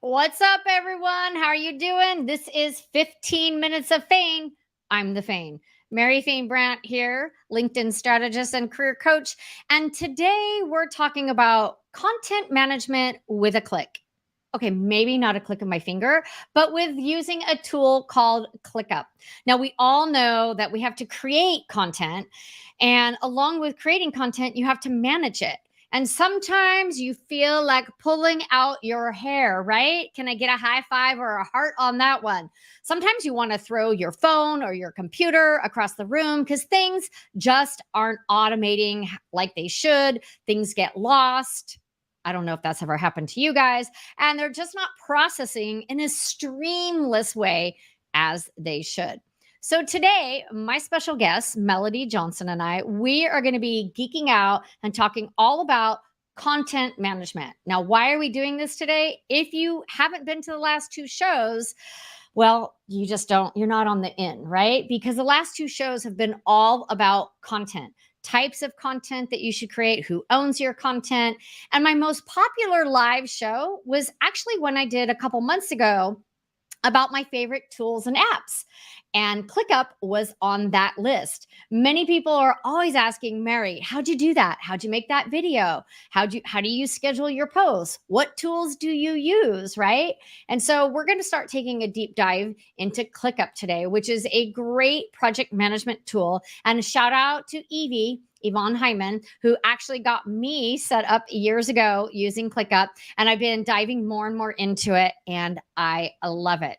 What's up, everyone? How are you doing? This is 15 Minutes of Fame. I'm the Fame. Mary Fane Brandt here, LinkedIn strategist and career coach. And today we're talking about content management with a click. Okay, maybe not a click of my finger, but with using a tool called ClickUp. Now, we all know that we have to create content, and along with creating content, you have to manage it. And sometimes you feel like pulling out your hair, right? Can I get a high five or a heart on that one? Sometimes you want to throw your phone or your computer across the room because things just aren't automating like they should. Things get lost. I don't know if that's ever happened to you guys. And they're just not processing in a streamless way as they should. So today, my special guest, Melody Johnson, and we are going to be geeking out and talking all about content management. Now, why are we doing this today? If you haven't been to the last two shows, well, you just don't, you're not on the in, right? Because the last two shows have been all about content, types of content that you should create, who owns your content. And my most popular live show was actually one I did a couple months ago about my favorite tools and apps. And ClickUp was on that list. Many people are always asking, Mary, how'd you do that? How'd you make that video? How do you schedule your posts? What tools do you use, right? And so we're going to start taking a deep dive into ClickUp today, which is a great project management tool. And a shout out to Yvonne Hyman, who actually got me set up years ago using ClickUp. And I've been diving more and more into it, and I love it.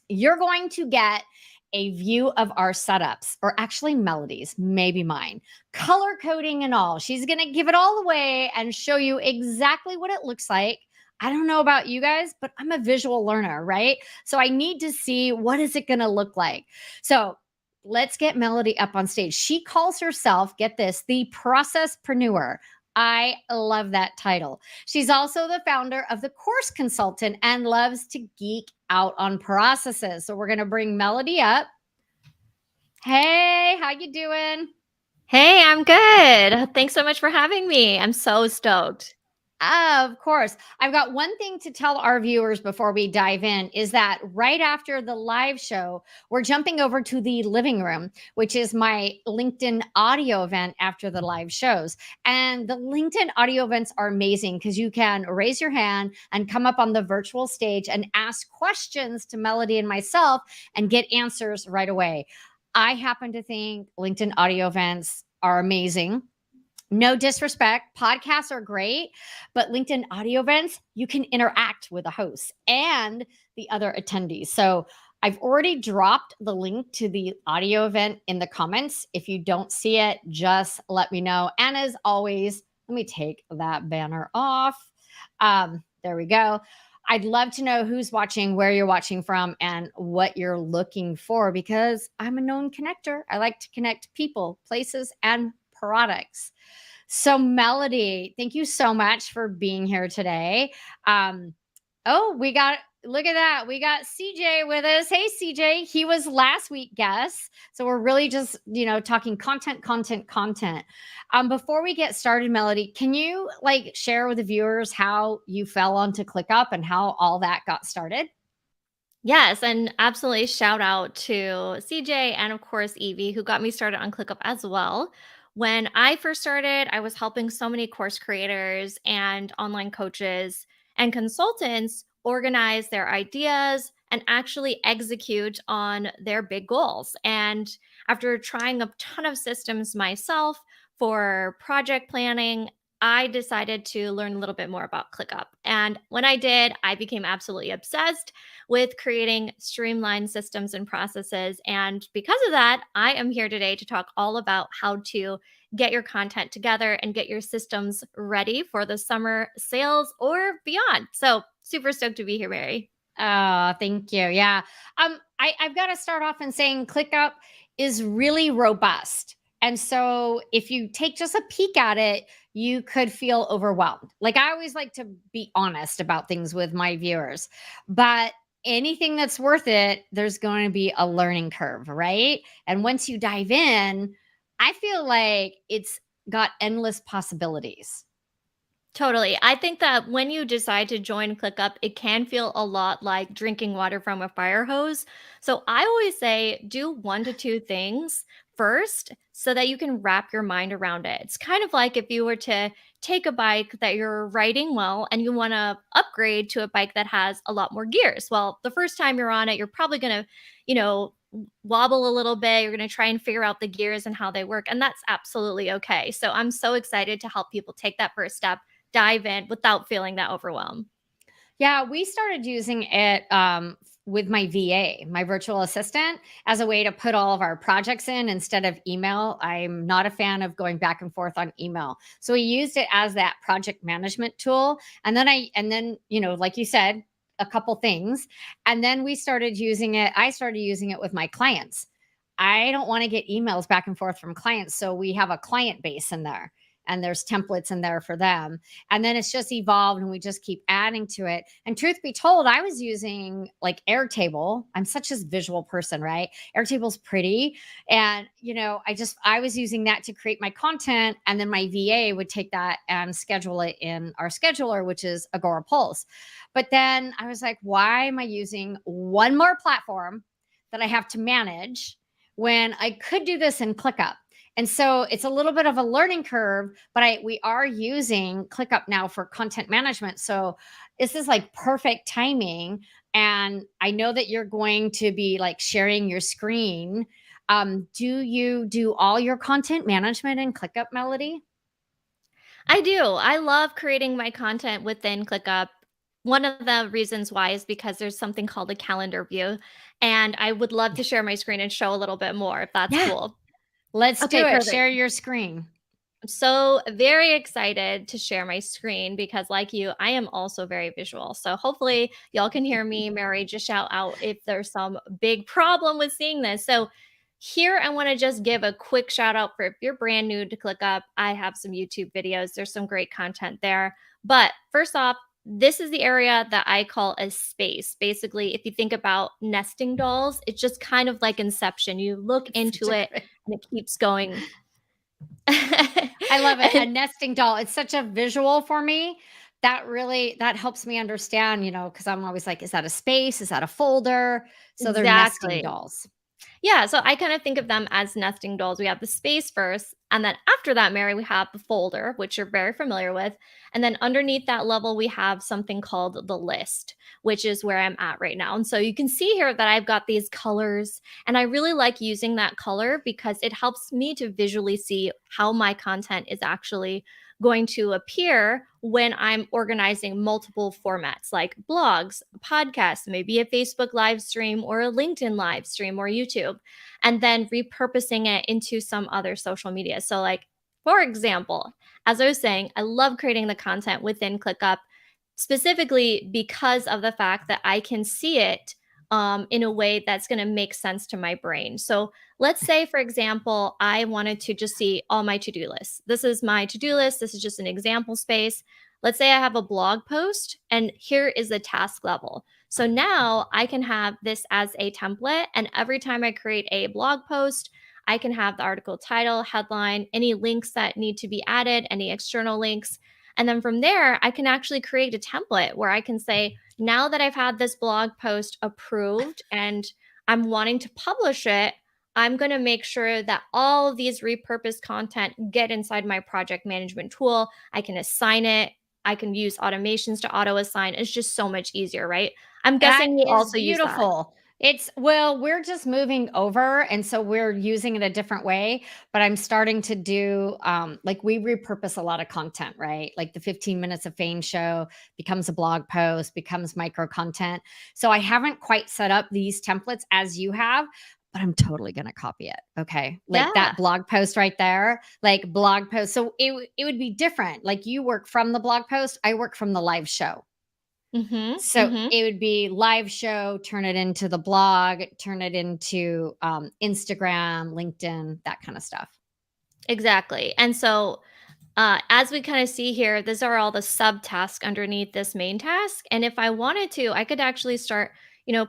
You're going to get a view of our setups, or actually Melody's, maybe mine, color coding and all. She's going to give it all away and show you exactly what it looks like. I don't know about you guys, but I'm a visual learner, right? So I need to see what is it going to look like. So let's get Melody up on stage. She calls herself, get this, the processpreneur. I love that title. She's also the founder of The Course Consultant and loves to geek out on processes. So we're going to bring Melody up. Hey, how you doing? Hey, I'm good. Thanks so much for having me. I'm so stoked. Of course. I've got one thing to tell our viewers before we dive in is that right after the live show, we're jumping over to the living room, which is my LinkedIn audio event after the live shows. And the LinkedIn audio events are amazing because you can raise your hand and come up on the virtual stage and ask questions to Melody and myself and get answers right away. I happen to think LinkedIn audio events are amazing. No disrespect, podcasts are great, but LinkedIn audio events, you can interact with the hosts and the other attendees. So I've already dropped the link to the audio event in the comments. If you don't see it, just let me know. And as always, let me take that banner off. There we go. I'd love to know who's watching, where you're watching from, and what you're looking for because I'm a known connector. I like to connect people, places, and products. So, Melody, thank you so much for being here today. Look at that. We got CJ with us. Hey, CJ. He was last week guest. So, we're really just, talking content. Before we get started, Melody, can you share with the viewers how you fell onto ClickUp and how all that got started? Yes, and absolutely shout out to CJ and of course Evie, who got me started on ClickUp as well. When I first started, I was helping so many course creators and online coaches and consultants organize their ideas and actually execute on their big goals. And after trying a ton of systems myself for project planning, I decided to learn a little bit more about ClickUp. And when I did, I became absolutely obsessed with creating streamlined systems and processes. And because of that, I am here today to talk all about how to get your content together and get your systems ready for the summer sales or beyond. So, super stoked to be here, Mary. Oh, thank you. Yeah. I've got to start off in saying ClickUp is really robust. And so if you take just a peek at it, you could feel overwhelmed. Like I always like to be honest about things with my viewers, but anything that's worth it, there's going to be a learning curve, right? And once you dive in, I feel like it's got endless possibilities. Totally. I think that when you decide to join ClickUp, it can feel a lot like drinking water from a fire hose. So I always say do 1 to 2 things first so that you can wrap your mind around it. It's kind of like if you were to take a bike that you're riding well and you want to upgrade to a bike that has a lot more gears. Well, the first time you're on it, you're probably going to, wobble a little bit. You're going to try and figure out the gears and how they work. And that's absolutely okay. So I'm so excited to help people take that first step, dive in without feeling that overwhelm. Yeah, we started using it with my VA, my virtual assistant, as a way to put all of our projects in instead of email. I'm not a fan of going back and forth on email. So we used it as that project management tool. And then, like you said, a couple things. And then we started using it. I started using it with my clients. I don't want to get emails back and forth from clients. So we have a client base in there and there's templates in there for them. And then it's just evolved and we just keep adding to it. And truth be told, I was using like Airtable. I'm such a visual person, right? Airtable's pretty. And, I was using that to create my content. And then my VA would take that and schedule it in our scheduler, which is Agora Pulse. But then I was like, why am I using one more platform that I have to manage when I could do this in ClickUp? And so it's a little bit of a learning curve, but we are using ClickUp now for content management. So this is like perfect timing. And I know that you're going to be like sharing your screen. Do you do all your content management in ClickUp, Melody? I do. I love creating my content within ClickUp. One of the reasons why is because there's something called a calendar view, and I would love to share my screen and show a little bit more if that's Yeah, cool. let's Okay, do it. perfect. Share your screen. I'm so very excited to share my screen because, like you, I am also very visual. So hopefully, y'all can hear me. Mary, just shout out if there's some big problem with seeing this. So, here I want to just give a quick shout out for if you're brand new to ClickUp. I have some YouTube videos, there's some great content there. But first off, this is the area that I call a space. Basically, if you think about nesting dolls, it's just kind of like Inception. You look It's such into a it great. and it keeps going. I love it. A And nesting doll. It's such a visual for me. That helps me understand, because I'm always like, is that a space? Is that a folder? So they're nesting exactly. dolls. Yeah, so I kind of think of them as nesting dolls. We have the space first, and then after that, Mary, we have the folder, which you're very familiar with. And then underneath that level, we have something called the list, which is where I'm at right now. And so you can see here that I've got these colors, and I really like using that color because it helps me to visually see how my content is actually going to appear when I'm organizing multiple formats like blogs, podcasts, maybe a Facebook live stream or a LinkedIn live stream or YouTube, and then repurposing it into some other social media. So, like, for example, as I was saying, I love creating the content within ClickUp specifically because of the fact that I can see it in a way that's going to make sense to my brain. So, let's say, for example, I wanted to just see all my to do lists. This is my to do list. This is just an example space. Let's say I have a blog post, and here is the task level. So now I can have this as a template. And every time I create a blog post, I can have the article title, headline, any links that need to be added, any external links. And then from there, I can actually create a template where I can say, now that I've had this blog post approved and I'm wanting to publish it, I'm going to make sure that all of these repurposed content get inside my project management tool. I can assign it. I can use automations to auto assign. It's just so much easier, right? I'm That guessing you is also use that. beautiful. Well, we're just moving over, and so we're using it a different way, but I'm starting to do, like we repurpose a lot of content, right? Like the 15 minutes of fame show becomes a blog post, becomes micro content. So I haven't quite set up these templates as you have, but I'm totally going to copy it. Okay. Like Yeah. that blog post right there, like blog post. So it would be different. Like you work from the blog post, I work from the live show. Mhm. So Mhm. it would be live show, turn it into the blog, turn it into Instagram, LinkedIn, that kind of stuff. Exactly. And so as we kind of see here, these are all the subtasks underneath this main task. And if I wanted to, I could actually start,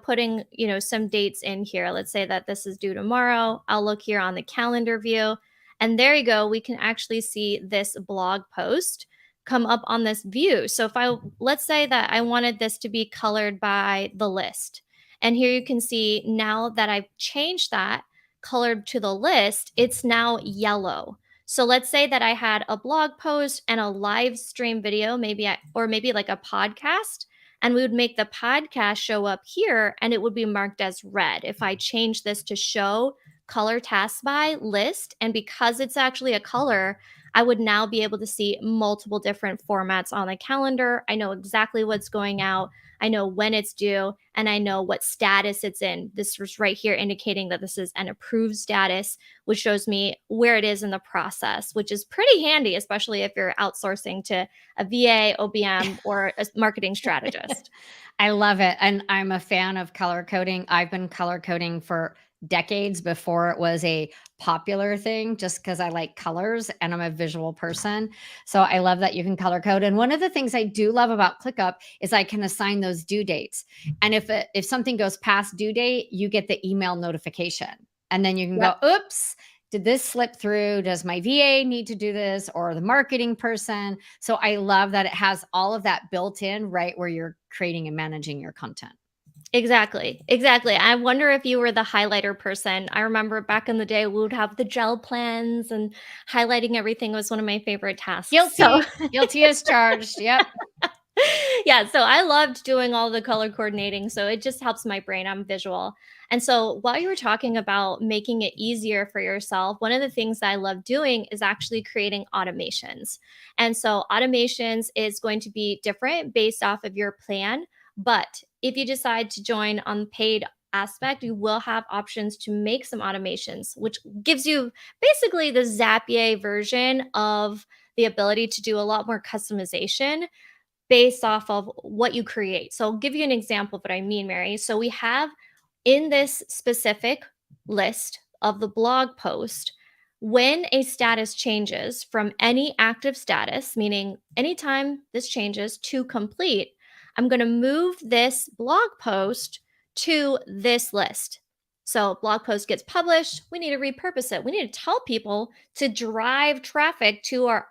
putting, some dates in here. Let's say that this is due tomorrow. I'll look here on the calendar view. And there you go. We can actually see this blog post come up on this view. So let's say that I wanted this to be colored by the list. And here you can see now that I've changed that colored to the list, it's now yellow. So let's say that I had a blog post and a live stream video, or maybe like a podcast, and we would make the podcast show up here and it would be marked as red if I change this to show color tasks by list. And because it's actually a color, I would now be able to see multiple different formats on the calendar. I know exactly what's going out. I know when it's due, and I know what status it's in. This was right here indicating that this is an approved status, which shows me where it is in the process, which is pretty handy, especially if you're outsourcing to a VA, OBM, or a marketing strategist. I love it. And I'm a fan of color coding. I've been color coding for decades before it was a popular thing, just because I like colors and I'm a visual person. So I love that you can color code. And one of the things I do love about ClickUp is I can assign those due dates. And if something goes past due date, you get the email notification. And then you can Yep. go, oops, did this slip through? Does my VA need to do this, or the marketing person? So I love that it has all of that built in right where you're creating and managing your content. Exactly. Exactly. I wonder if you were the highlighter person. I remember back in the day, we would have the gel plans, and highlighting everything was one of my favorite tasks. So, Guilty as charged. Yep. yeah, so I loved doing all the color coordinating. So it just helps my brain. I'm visual. And so while you were talking about making it easier for yourself, one of the things that I love doing is actually creating automations. And so automations is going to be different based off of your plan. But if you decide to join on the paid aspect, you will have options to make some automations, which gives you basically the Zapier version of the ability to do a lot more customization based off of what you create. So I'll give you an example of what I mean, Mary. So we have in this specific list of the blog post, when a status changes from any active status, meaning anytime this changes to complete, I'm going to move this blog post to this list. So blog post gets published, we need to repurpose it. We need to tell people to drive traffic to our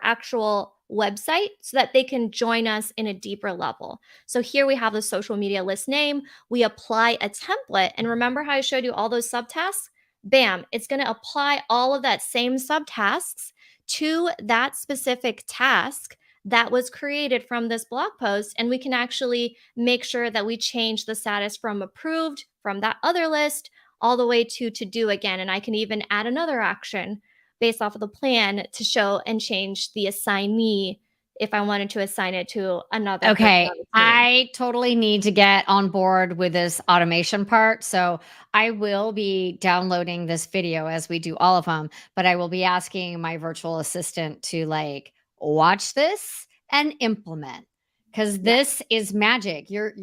actual website so that they can join us in a deeper level. So here we have the social media list name. We apply a template. And remember how I showed you all those subtasks? Bam, it's going to apply all of that same subtasks to that specific task that was created from this blog post. And we can actually make sure that we change the status from approved from that other list all the way to do again. And I can even add another action based off of the plan to show and change the assignee if I wanted to assign it to another person Okay, on the team. I totally need to get on board with this automation part. So I will be downloading this video as we do all of them, but I will be asking my virtual assistant to like watch this and implement, because Yeah. this is magic. You're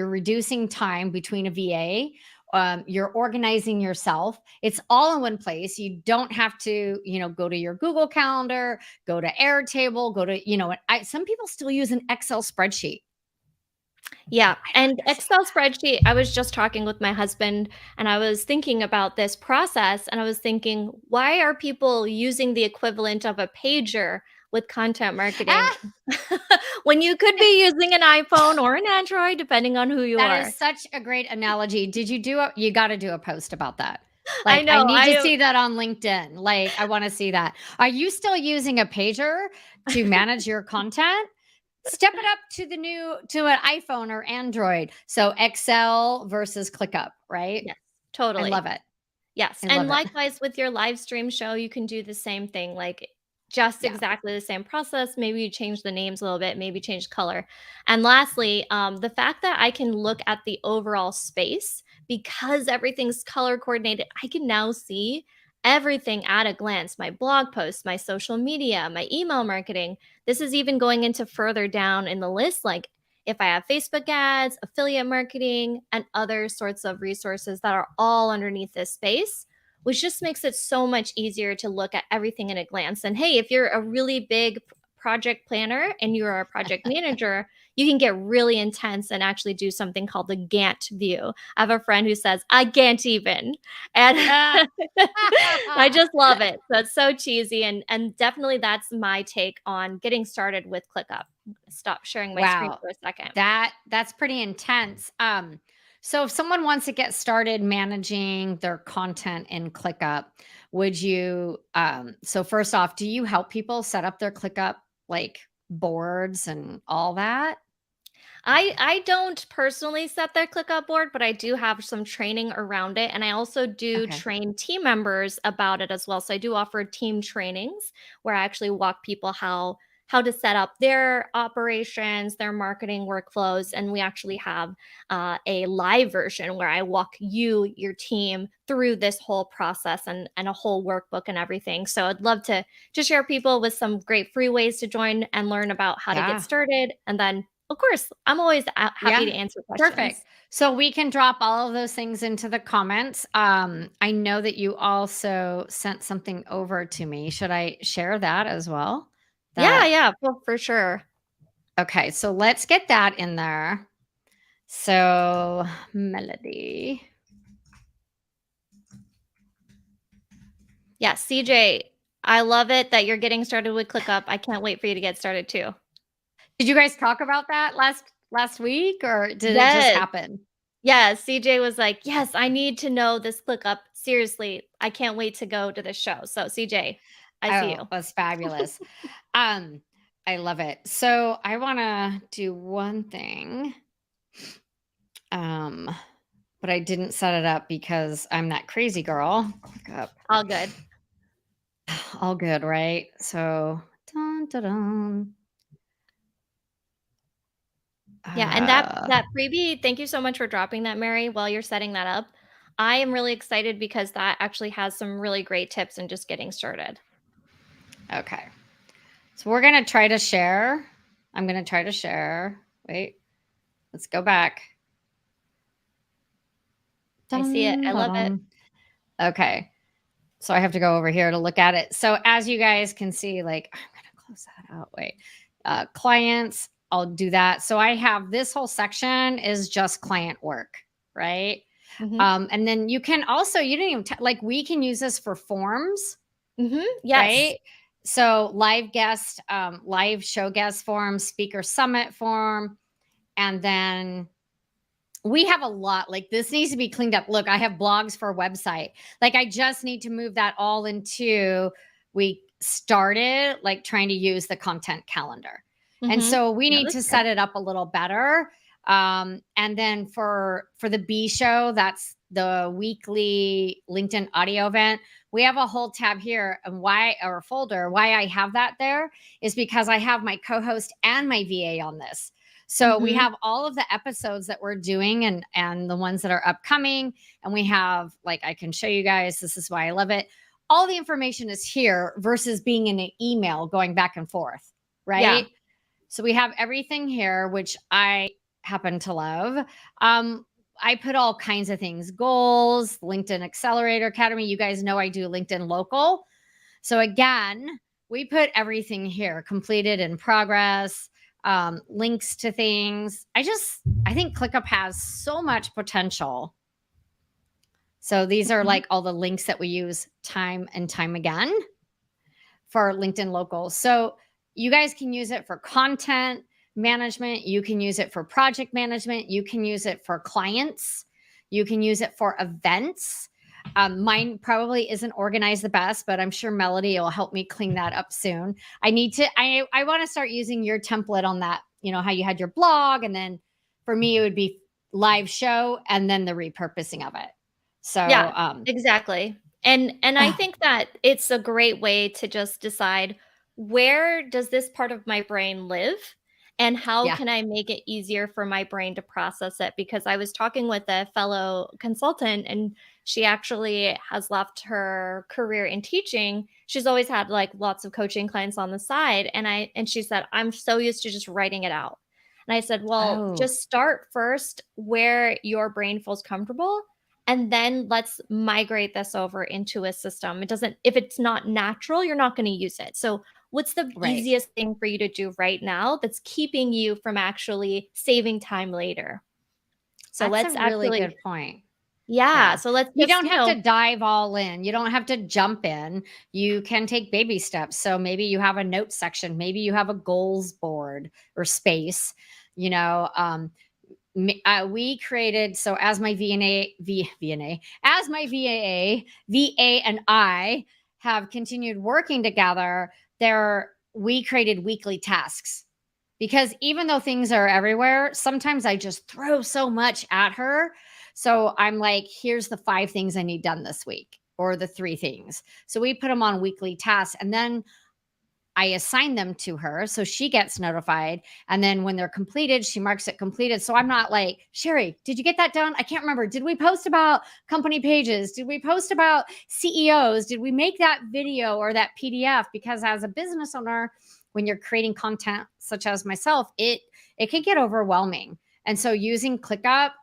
reducing time between a VA. You're organizing yourself. It's all in one place. You don't have to, go to your Google Calendar, go to Airtable, go to, some people still use an Excel spreadsheet. Yeah. I don't And understand. Excel spreadsheet, I was just talking with my husband and I was thinking about this process and I was thinking, why are people using the equivalent of a pager with content marketing Ah, when you could be using an iPhone or an Android, depending on who you that are? is such a great analogy. Did you you got to do a post about that. I Like, I know. need to see that on LinkedIn. Like, I want to see that. Are you still using a pager to manage your content? Step it up to an iPhone or Android. So Excel versus ClickUp, right? Yes, I totally. love it. Yes, I and love it. likewise with your live stream show, you can do the same thing, like, just Yeah. exactly the same process. Maybe you change the names a little bit, maybe change color. And lastly, the fact that I can look at the overall space because everything's color coordinated, I can now see everything at a glance, my blog posts, my social media, my email marketing. This is even going into further down in the list, like if I have Facebook ads, affiliate marketing, and other sorts of resources that are all underneath this space, which just makes it so much easier to look at everything in a glance. And hey, if you're a really big project planner and you're a project manager, you can get really intense and actually do something called the Gantt view. I have a friend who says, I can't even. And Ah. I just love it. So it's so cheesy. And definitely that's my take on getting started with ClickUp. Stop sharing my screen Wow. for a second. That's pretty intense. So if someone wants to get started managing their content in ClickUp, would you so first off, do you help people set up their ClickUp like boards and all that? I don't personally set their ClickUp board, but I do have some training around it, and I also do Okay. train team members about it as well. So I do offer team trainings where I actually walk people how to set up their operations, their marketing workflows, and we actually have a live version where I walk you, your team, through this whole process and a whole workbook and everything. So I'd love to share people with some great free ways to join and learn about how to get Yeah. started, and then of course, I'm always happy to Yeah. answer questions. Perfect. So we can drop all of those things into the comments. I know that you also sent something over to me. Should I share that as well? Yeah, That yeah, for sure. okay, so let's get that in there. So, Melody. Yeah, CJ, I love it that you're getting started with ClickUp. I can't wait for you to get started too. Did you guys talk about that last week or did it just Yes. happen? Yeah, CJ was like, "Yes, I need to know this ClickUp. Seriously, I can't wait to go to this show." So, CJ, I see Oh, you. that's fabulous. Um, I love it. So, I want to do one thing. Um, but I didn't set it up because I'm that crazy girl. Click up. All good. All good, right? So, dun, dun, dun. Yeah, and that Uh, that freebie, thank you so much for dropping that, Mary, while you're setting that up. I am really excited because that actually has some really great tips in just getting started. okay. So we're going to try to share. I'm going to try to share. Wait, let's go back. I see it. Dun, I dun, love it. dun. Okay. So I have to go over here to look at it. So as you guys can see, like, I'm going to close that out. Wait, clients, I'll do that. So I have this whole section is just client work, right? Mhm. And then you can also, you didn't even, like, we can use this for forms, Mhm. Yes. right? So live show guest form, speaker summit form, and then we have a lot. Like this needs to be cleaned up. Look, I have blogs for a website. Like I just need to move that all into we started like trying to use the content calendar. And Mhm. so we Yeah, need that's to good. set it up a little better. And then for the B show, that's the weekly LinkedIn audio event. We have a whole tab here and why or a folder. Why I have that there is because I have my co-host and my VA on this. So we Mhm. have all of the episodes that we're doing and the ones that are upcoming. And we have like I can show you guys. This is why I love it. All the information is here versus being in an email going back and forth, Yeah. right? So we have everything here, which I happen to love. Um, I put all kinds of things, goals, LinkedIn Accelerator Academy. You guys know I do LinkedIn Local. So again, we put everything here, completed in progress, links to things. I think ClickUp has so much potential. So these are Mhm. like all the links that we use time and time again for LinkedIn Local. So you guys can use it for content management. You can use it for project management. You can use it for clients. You can use it for events. Mine probably isn't organized the best, but I'm sure Melody will help me clean that up soon. I want to start using your template on that, you know, how you had your blog. And then for me, it would be live show and then the repurposing of it. So, Yeah, exactly. And I think that it's a great way to just decide, where does this part of my brain live and how yeah. can I make it easier for my brain to process it? Because I was talking with a fellow consultant, and she actually has left her career in teaching. She's always had like lots of coaching clients on the side, and she said, "I'm so used to just writing it out." And I said, "Well, Oh, just start first where your brain feels comfortable, and then let's migrate this over into a system." It doesn't, if it's not natural, you're not going to use it. So What's the Right. easiest thing for you to do right now that's keeping you from actually saving time later? So That's a let's really actually, good point. yeah. Yeah. So let's You just, don't have to dive all in. You don't have to jump in. You can take baby steps. So maybe you have a note section, maybe you have a goals board or space, you know, we created, so as my as my VA and I have continued working together, we created weekly tasks, because even though things are everywhere, sometimes I just throw so much at her. So I'm like, here's the 5 things I need done this week, or the 3 things. So we put them on weekly tasks, and then I assign them to her so she gets notified. And then when they're completed, she marks it completed. So I'm not like, Sherry, did you get that done? I can't remember. Did we post about company pages? Did we post about CEOs? Did we make that video or that PDF? Because as a business owner, when you're creating content such as myself, it can get overwhelming. And so using ClickUp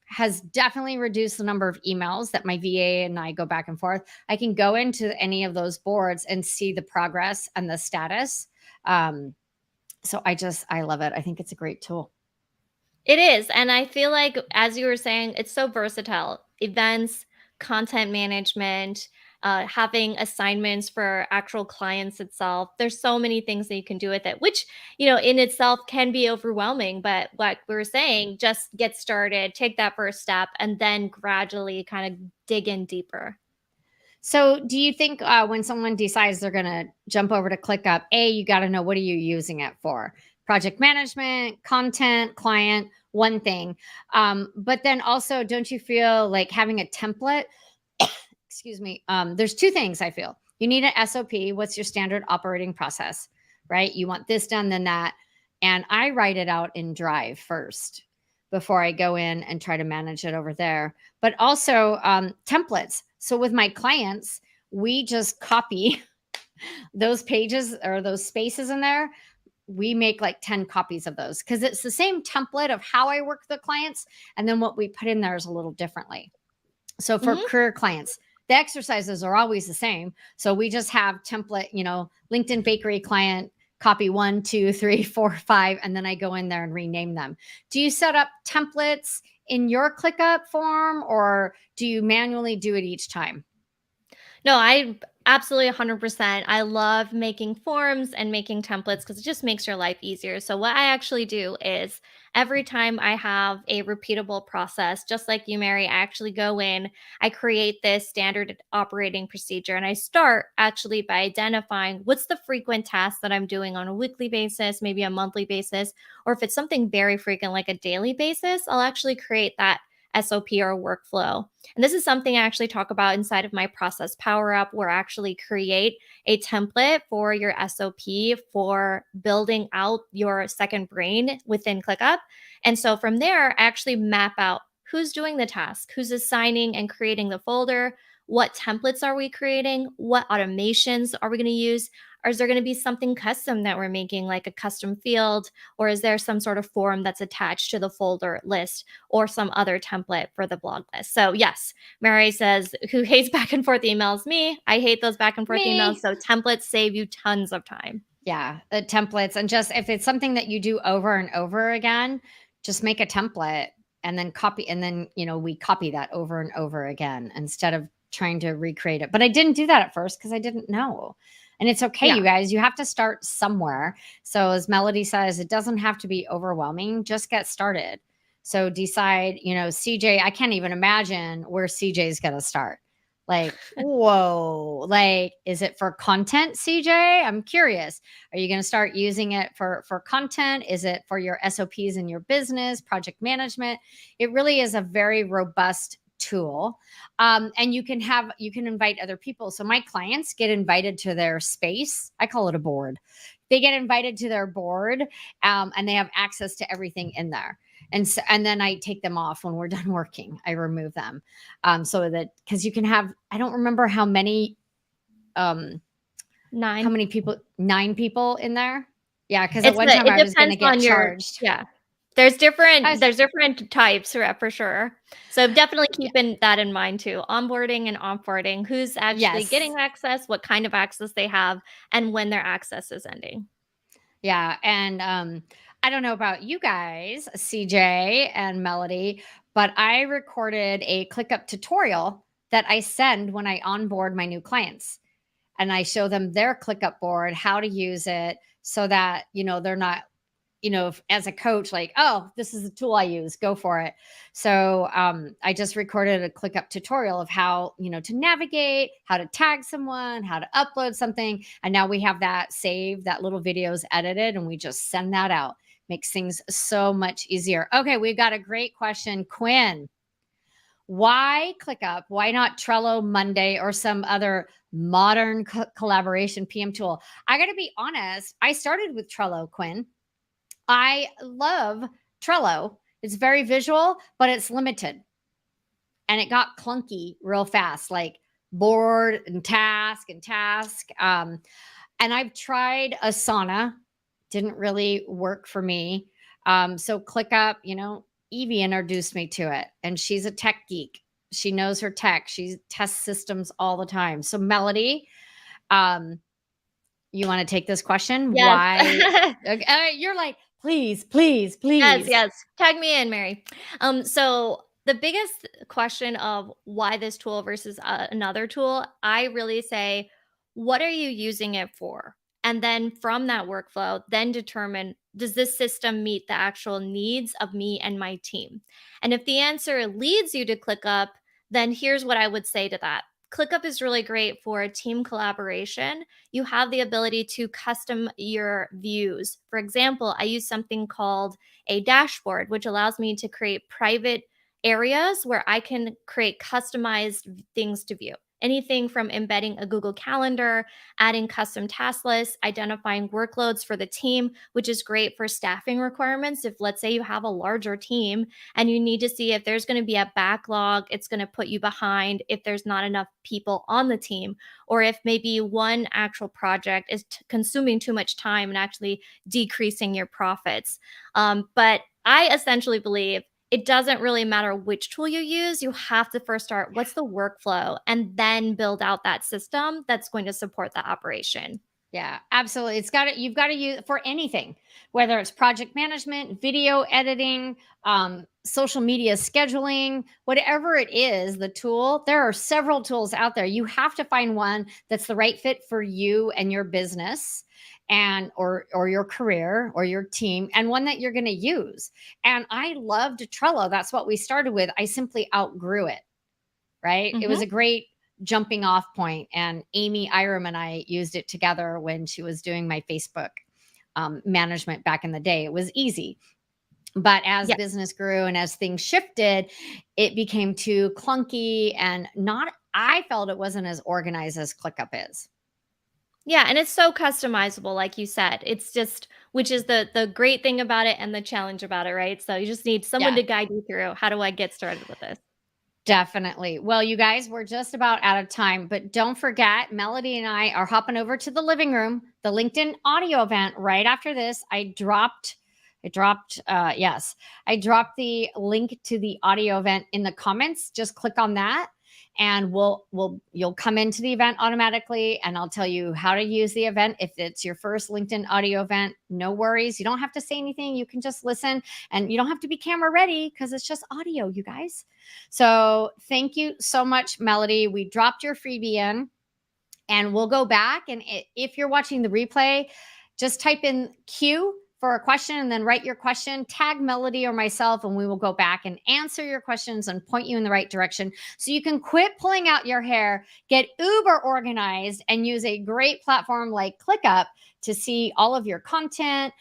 has definitely reduced the number of emails that my VA and I go back and forth. I can go into any of those boards and see the progress and the status. Um, so I love it. I think it's a great tool. it is. And I feel like, as you were saying, it's so versatile. Events, content management, having assignments for actual clients itself. There's so many things that you can do with it, which, in itself can be overwhelming. But like we were saying, just get started, take that first step, and then gradually kind of dig in deeper. So, do you think when someone decides they're going to jump over to ClickUp, you got to know, what are you using it for? Project management, content, client, one thing. But then also, don't you feel like having a template? Excuse me. There's 2 things I feel. You need an SOP. What's your standard operating process, right? You want this done, then that. And I write it out in Drive first before I go in and try to manage it over there. But also templates. So with my clients, we just copy those pages or those spaces in there. We make like 10 copies of those, because it's the same template of how I work with the clients. And then what we put in there is a little differently. So for Hmm. career clients, the exercises are always the same. So we just have template, LinkedIn bakery client, copy 1, 2, 3, 4, 5, and then I go in there and rename them. Do you set up templates in your ClickUp form, or do you manually do it each time? No, I absolutely 100%. I love making forms and making templates because it just makes your life easier. So, what I actually do is every time I have a repeatable process, just like you, Mary, I actually go in, I create this standard operating procedure, and I start actually by identifying what's the frequent tasks that I'm doing on a weekly basis, maybe a monthly basis, or if it's something very frequent, like a daily basis, I'll actually create that SOP or workflow. And this is something I actually talk about inside of my process power up, where I actually create a template for your SOP for building out your second brain within ClickUp. And so from there, I actually map out who's doing the task, who's assigning and creating the folder, what templates are we creating, what automations are we going to use, or is there going to be something custom that we're making, like a custom field, or is there some sort of form that's attached to the folder list, or some other template for the blog list? So, yes, Mary says, who hates back and forth emails? Me. I hate those back and forth emails. Me. So, templates save you tons of time. Yeah, the templates. And just if it's something that you do over and over again, just make a template and then copy. And then, we copy that over and over again instead of trying to recreate it. But I didn't do that at first because I didn't know. And it's okay, Yeah. you guys. You have to start somewhere. So, as Melody says, it doesn't have to be overwhelming. Just get started. So, decide, CJ, I can't even imagine where CJ is going to start. Like, whoa, like, is it for content, CJ? I'm curious. Are you going to start using it for content? Is it for your SOPs in your business, project management? It really is a very robust tool. And you can invite other people. So my clients get invited to their space. I call it a board. They get invited to their board, and they have access to everything in there. And then I take them off when we're done working. I remove them, so that, because you can have, I don't remember um, how 9. many people, 9 people in there. Yeah, because at one time It I was going to depends get on your, charged. yeah. I There's different types, for sure. So definitely Yeah. keeping that in mind too. Onboarding and offboarding, who's actually Yes. getting access, what kind of access they have, and when their access is ending. Yeah, and, I don't know about you guys, CJ and Melody, but I recorded a ClickUp tutorial that I send when I onboard my new clients, and I show them their ClickUp board, how to use it so that, they're not, as a coach, like, oh, this is the tool I use, go for it. So I just recorded a ClickUp tutorial of how, to navigate, how to tag someone, how to upload something. And now we have that saved, that little video is edited, and we just send that out. Makes things so much easier. Okay, we've got a great question. Quinn, why ClickUp? Why not Trello, Monday, or some other modern collaboration PM tool? I got to be honest, I started with Trello, Quinn. I love Trello. It's very visual, but it's limited. And it got clunky real fast, like board and task and task. And I've tried Asana, didn't really work for me. So ClickUp, Evie introduced me to it, and she's a tech geek. She knows her tech. She tests systems all the time. So Melody, um, you want to take this question? Yes. Why? Okay, you're like, please, please, Yes, please. yes. Tag me in, Mary. So the biggest question of why this tool versus another tool, I really say, what are you using it for? And then from that workflow, then determine, does this system meet the actual needs of me and my team? And if the answer leads you to ClickUp, then here's what I would say to that. ClickUp is really great for team collaboration. You have the ability to custom your views. For example, I use something called a dashboard, which allows me to create private areas where I can create customized things to view. Anything from embedding a Google Calendar, adding custom task lists, identifying workloads for the team, which is great for staffing requirements. If, let's say, you have a larger team and you need to see if there's going to be a backlog, it's going to put you behind if there's not enough people on the team, or if maybe one actual project is consuming too much time and actually decreasing your profits. But I essentially believe it doesn't really matter which tool you use. You have to first start, what's the workflow, and then build out that system that's going to support the operation. Yeah, absolutely. You've got to use for anything, whether it's project management, video editing, social media scheduling, whatever it is, the tool. There are several tools out there. You have to find one that's the right fit for you and your business, and or your career or your team, and one that you're going to use. And I loved Trello. That's what we started with. I simply outgrew it. Right? It was Hmm. a great jumping off point, and Amy Iram and I used it together when she was doing my Facebook management back in the day. It was easy. But as Yes. business grew and as things shifted, it became too clunky, and not, I felt it wasn't as organized as ClickUp is. Yeah, and it's so customizable, like you said. It's just, which is the great thing about it and the challenge about it, right? So you just need someone Yeah. to guide you through, how do I get started with this? Definitely. Well, you guys, we're just about out of time, but don't forget, Melody and I are hopping over to the living room, the LinkedIn audio event right after this. Yes, I dropped the link to the audio event in the comments. Just click on that, and you'll come into the event automatically, and I'll tell you how to use the event. If it's your first LinkedIn audio event, no worries. You don't have to say anything. You can just listen, and you don't have to be camera ready because it's just audio, you guys. So thank you so much, Melody. We dropped your freebie in, and we'll go back. And if you're watching the replay, just type in Q for a question and then write your question, tag Melody or myself, and we will go back and answer your questions and point you in the right direction so you can quit pulling out your hair, get uber organized, and use a great platform like ClickUp to see all of your content,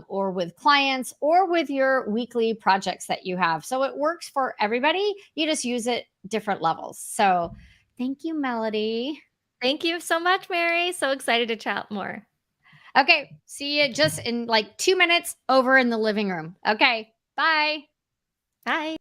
or with clients, or with your weekly projects that you have. So it works for everybody. You just use it different levels. So thank you, Melody. Thank you so much, Mary. So excited to chat more. Okay. See you just in like 2 minutes over in the living room. Okay. Bye. Bye.